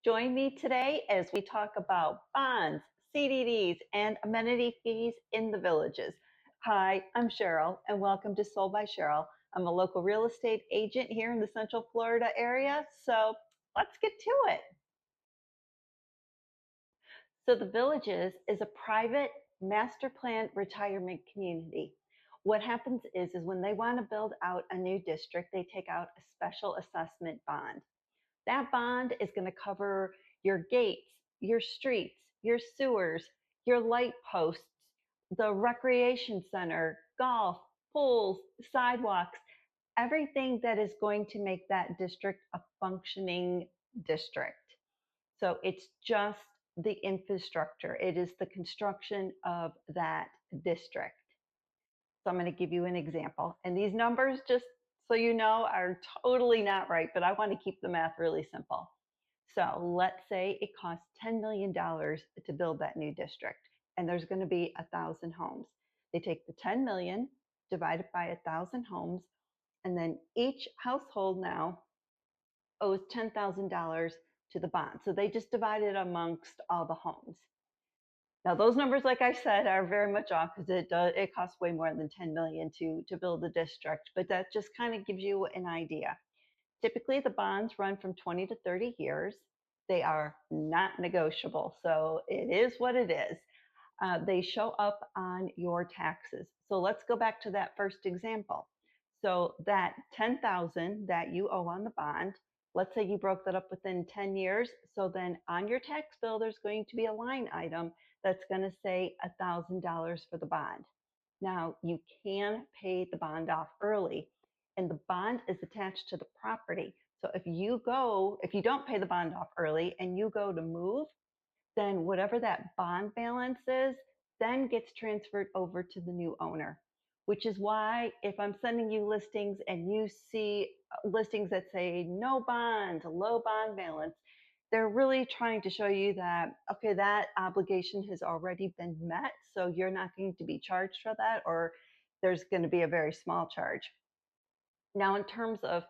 Join me today as we talk about bonds, CDDs, and amenity fees in the villages. Hi, I'm Cheryl, and welcome to Sold by Cheryl. I'm a local real estate agent here in the Central Florida area, so let's get to it. So the Villages is a private master plan retirement community. What happens is when they want to build out a new district, they take out a special assessment bond. That bond is going to cover your gates, your streets, your sewers, your light posts, the recreation center, golf, pools, sidewalks, everything that is going to make that district a functioning district. So it's just the infrastructure. It is the construction of that district. So I'm going to give you an example. And these numbers, just so you know, are totally not right, but I want to keep the math really simple. So let's say it costs $10 million to build that new district, and there's going to be 1,000 homes. They take the 10 million, divide it by 1,000 homes, and then each household now owes $10,000 to the bond. So they just divide it amongst all the homes. Now those numbers, like I said, are very much off because it costs way more than 10 million to build a district, but that just kind of gives you an idea. Typically the bonds run from 20 to 30 years. They are not negotiable, so it is what it is. They show up on your taxes. So let's go back to that first example. So that 10,000 that you owe on the bond, let's say you broke that up within 10 years. So then on your tax bill, there's going to be a line item that's going to say $1,000 for the bond. Now you can pay the bond off early, and the bond is attached to the property. So if you don't pay the bond off early and you go to move, then whatever that bond balance is, then gets transferred over to the new owner, which is why if I'm sending you listings and you see listings that say no bond, low bond balance, they're really trying to show you that, okay, that obligation has already been met, so you're not going to be charged for that, or there's going to be a very small charge. Now, in terms of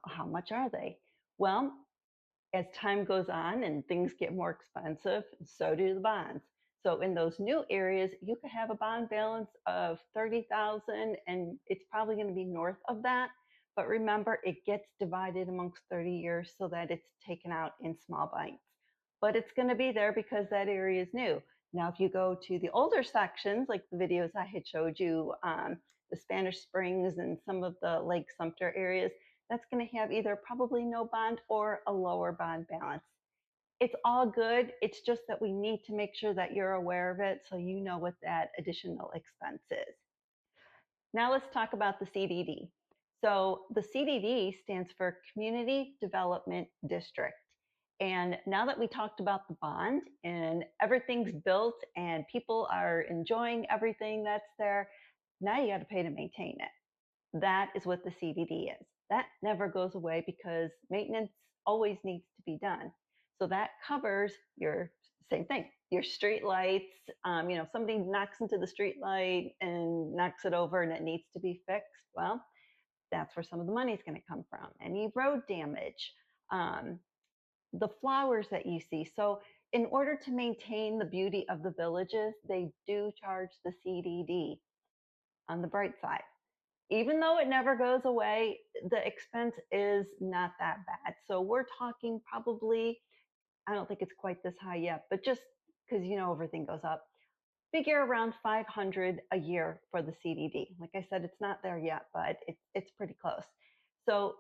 how much are they? Well, as time goes on and things get more expensive, so do the bonds. So in those new areas, you could have a bond balance of 30,000 and it's probably going to be north of that. But remember, it gets divided amongst 30 years so that it's taken out in small bites. But it's going to be there because that area is new. Now, if you go to the older sections, like the videos I had showed you, the Spanish Springs and some of the Lake Sumter areas, that's going to have either probably no bond or a lower bond balance. It's all good. It's just that we need to make sure that you're aware of it so you know what that additional expense is. Now let's talk about the CDD. So the CDD stands for Community Development District. And now that we talked about the bond and everything's built and people are enjoying everything that's there, now you got to pay to maintain it. That is what the CDD is. That never goes away because maintenance always needs to be done. So that covers your same thing, your street lights. If somebody knocks into the street light and knocks it over and it needs to be fixed, well, that's where some of the money is going to come from. Any road damage, the flowers that you see. So in order to maintain the beauty of the villages, they do charge the CDD on the bright side. Even though it never goes away, the expense is not that bad. So we're talking probably, I don't think it's quite this high yet, but just because everything goes up, figure around 500 a year for the CDD. Like I said, it's not there yet, but it's pretty close. So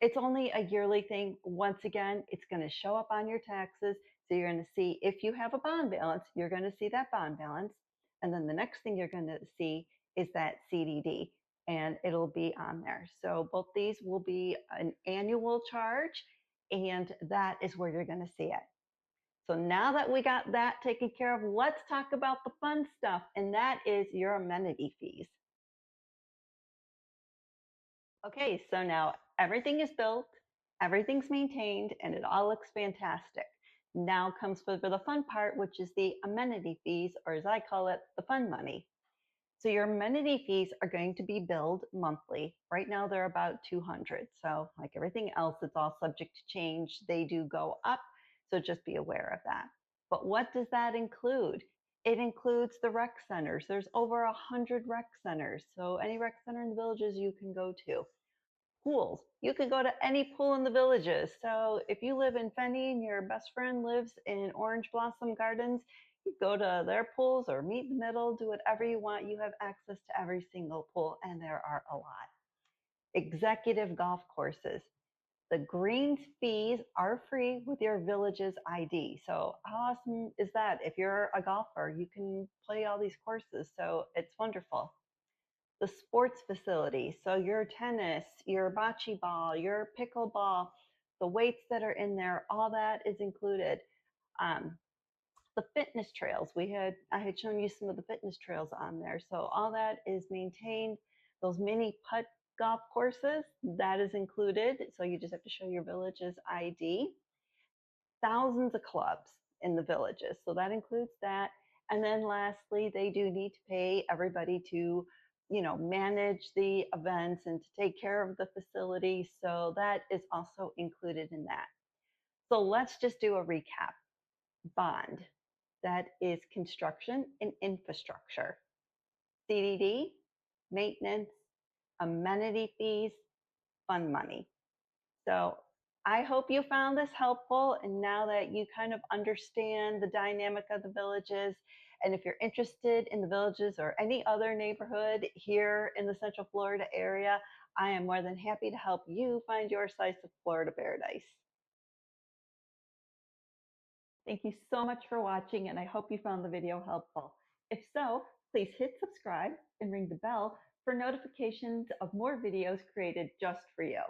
it's only a yearly thing. Once again, it's going to show up on your taxes. So you're going to see if you have a bond balance, you're going to see that bond balance. And then the next thing you're going to see is that CDD, and it'll be on there. So both these will be an annual charge, and that is where you're going to see it. So now that we got that taken care of, let's talk about the fun stuff, and that is your amenity fees. Okay, so now everything is built, everything's maintained, and it all looks fantastic. Now comes for the fun part, which is the amenity fees, or as I call it, the fun money. So your amenity fees are going to be billed monthly. Right now they're about 200. So like everything else, it's all subject to change. They do go up. So just be aware of that. But what does that include? It includes the rec centers. There's over 100 rec centers. So any rec center in the villages you can go to. Pools. You can go to any pool in the villages. So if you live in Fenny and your best friend lives in Orange Blossom Gardens, you go to their pools or meet in the middle, do whatever you want. You have access to every single pool, and there are a lot. Executive golf courses. The greens fees are free with your village's ID. So how awesome is that? If you're a golfer, you can play all these courses. So it's wonderful. The sports facilities, so your tennis, your bocce ball, your pickleball, the weights that are in there, all that is included. Um, the fitness trails, I had shown you some of the fitness trails on there. So all that is maintained. Those mini putt golf courses, that is included. So you just have to show your village's ID. Thousands of clubs in the villages. So that includes that. And then lastly, they do need to pay everybody to, manage the events and to take care of the facility. So that is also included in that. So let's just do a recap. Bond, that is construction and infrastructure. CDD, maintenance, amenity fees, fund money. So I hope you found this helpful. And now that you kind of understand the dynamic of the villages, and if you're interested in the villages or any other neighborhood here in the Central Florida area, I am more than happy to help you find your slice of Florida paradise. Thank you so much for watching, and I hope you found the video helpful. If so, please hit subscribe and ring the bell for notifications of more videos created just for you.